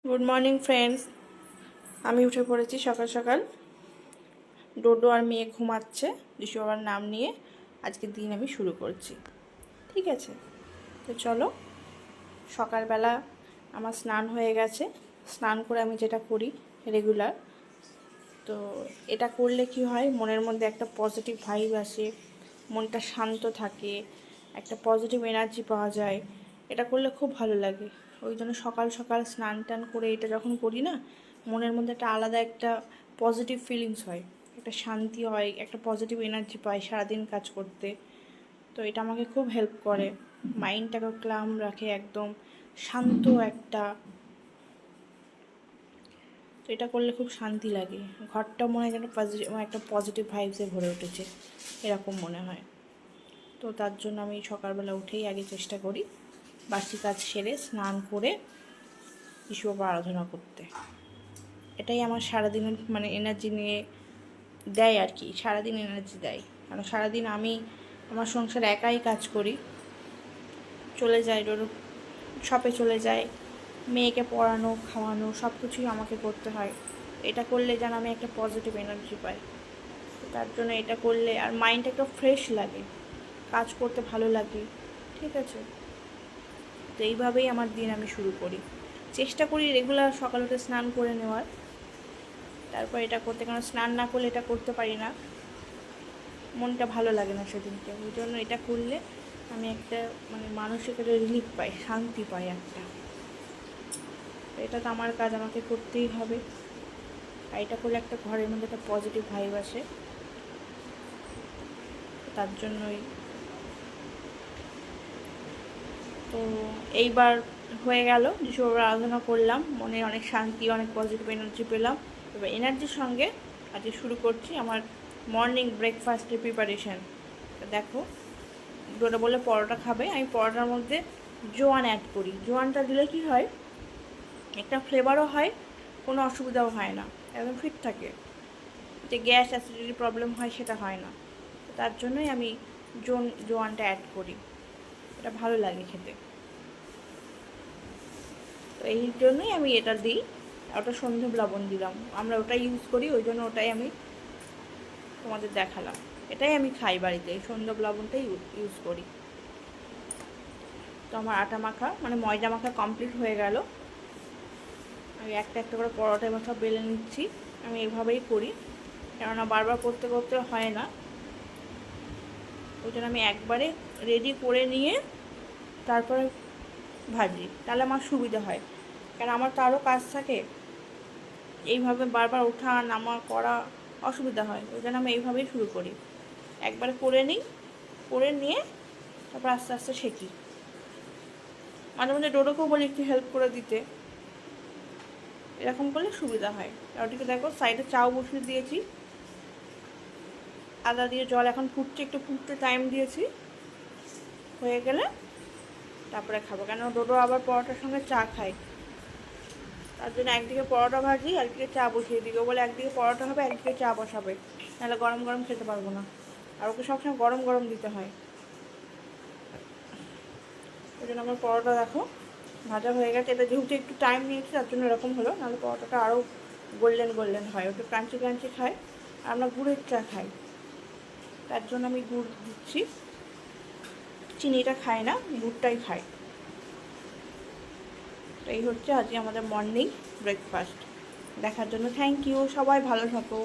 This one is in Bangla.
Good morning friends. আমি উঠে পড়েছি সকাল সকাল। ডোডো আর মেয়ে ঘুমাচ্ছে যিশু বাবার নাম নিয়ে। আজকের দিন আমি শুরু করছি, ঠিক আছে? তো চলো, সকালবেলা আমার স্নান হয়ে গেছে। স্নান করে আমি যেটা করি রেগুলার, তো এটা করলে কি হয়, মনের মধ্যে একটা পজিটিভ ভাইব আসে, মনটা শান্ত থাকে, একটা পজিটিভ এনার্জি পাওয়া যায়। এটা করলে খুব ভালো লাগে। ওই জন্য সকাল সকাল স্নান টান করে এটা যখন করি না, মনের মধ্যে একটা আলাদা একটা পজিটিভ ফিলিংস হয়, একটা শান্তি হয়, একটা পজিটিভ এনার্জি পাই সারাদিন কাজ করতে। তো এটা আমাকে খুব হেল্প করে, মাইন্ডটাকে ক্লাম রাখে, একদম শান্ত একটা। তো এটা করলে খুব শান্তি লাগে, ঘরটা মনে হয় যেন একটা পজিটিভ ভাইবসে ভরে উঠেছে, এরকম মনে হয়। তো তার জন্য আমি সকালবেলা উঠেই আগে চেষ্টা করি বাসি কাজ সেরে স্নান করে ঈশ্বর আরাধনা করতে। এটাই আমার সারাদিনের এনার্জি নিয়ে দেয় আর কি, সারাদিন এনার্জি দেয়। কারণ সারাদিন আমি আমার সংসারে একাই কাজ করি, চলে যাই শপে চলে যায়, মেয়েকে পড়ানো খাওয়ানো সব কিছুই আমাকে করতে হয়। এটা করলে যেন আমি একটা পজিটিভ এনার্জি পাই। তার জন্য এটা করলে আর মাইন্ডটা একটু ফ্রেশ লাগে, কাজ করতে ভালো লাগে, ঠিক আছে? তো এইভাবেই আমার দিন আমি শুরু করি, চেষ্টা করি রেগুলার সকাল উঠে স্নান করে নেওয়ার। তারপর এটা করতে, কারণ স্নান না করলে এটা করতে পারি না, মনটা ভালো লাগে না সেদিনকে। ওই জন্য এটা করলে আমি একটা মানসিক একটা রিলিফ পাই, শান্তি পাই একটা। এটা তো আমার কাজ, আমাকে করতেই হবে। আর এটা করলে একটা ঘরের মধ্যে একটা পজিটিভ ভাইব আসে, তার জন্যই। তো এইবার হয়ে গেল, যিশু আরাধনা করলাম, মনে অনেক শান্তি, অনেক পজিটিভ এনার্জি পেলাম। এবার এনার্জির সঙ্গে আজকে শুরু করছি আমার মর্নিং ব্রেকফাস্টের প্রিপারেশান। দেখো, ডোডো বলে পরোটা খাবে, আমি পরোটার মধ্যে জোয়ান অ্যাড করি। জোয়ানটা দিলে কি হয়, একটা ফ্লেভারও হয়, কোনো অসুবিধাও হয় না, একদম ফিট থাকে, যে গ্যাস অ্যাসিডিটি প্রবলেম হয় সেটা হয় না। তার জন্যই আমি জোয়ানটা অ্যাড করি, এটা ভালো লাগে খেতে। তো এই জন্যই আমি এটা দিই। ওটা সন্ধে লবণ দিলাম, আমরা ওটাই ইউজ করি, ওই জন্য ওটাই আমি তোমাদের দেখালাম। এটাই আমি খাই বাড়িতে, সন্ধে লবণটাই ইউজ করি। তো আমার আটা মাখা ময়দা মাখা কমপ্লিট হয়ে গেল। আমি একটা একটা করে পরোটা এবার সব বেলে নিচ্ছি। আমি এভাবেই করি, কেননা বারবার করতে করতে হয় না। ওই জন্য আমি একবারে রেডি করে নিয়ে তারপরে ভাজি, তাহলে আমার সুবিধা হয়। কারণ আমার তো আরও কাজ থাকে, এইভাবে বারবার ওঠা নামা করা অসুবিধা হয়। ওই জন্য আমি এইভাবেই শুরু করি, একবারে করে নিই, করে নিয়ে তারপর আস্তে আস্তে শেখি। মাঝে মাঝে ডোডোকেও বলি একটু হেল্প করে দিতে, এরকম করলে সুবিধা হয়। আর ওটিকে দেখো, সাইডে চাও বসিয়ে দিয়েছি, আদা দিয়ে জল এখন ফুটছে, একটু ফুটতে টাইম দিয়েছি, হয়ে গেলে তারপরে খাবো। কেন ডোডো আবার পরোটার সঙ্গে চা খায়, তার জন্য একদিকে পরোটা ভাজি, একদিকে চা বসিয়ে দিই। ও বলে একদিকে পরোটা হবে, একদিকে চা বসাবে, নাহলে গরম গরম খেতে পারবো না। আর ওকে সবসময় গরম গরম দিতে হয়। ওই জন্য আমার পরোটা দেখো ভাজা হয়ে গেছে। এটা যেহেতু একটু টাইম নিয়েছি তার জন্য এরকম হলো, নাহলে পরোটাটা আরও গোল্ডেন গোল্ডেন হয়, ওটা ক্রাঞ্চি ক্রাঞ্চি খায়। আর আমরা গুড়ের চা খাই, তার জন্য আমি গুড় দিচ্ছি, চিনিটা খাই না, গুড়টাই খাই। তো এই হচ্ছে আজকে আমাদের মর্নিং ব্রেকফাস্ট। দেখার জন্য থ্যাংক ইউ, সবাই ভালো থাকো।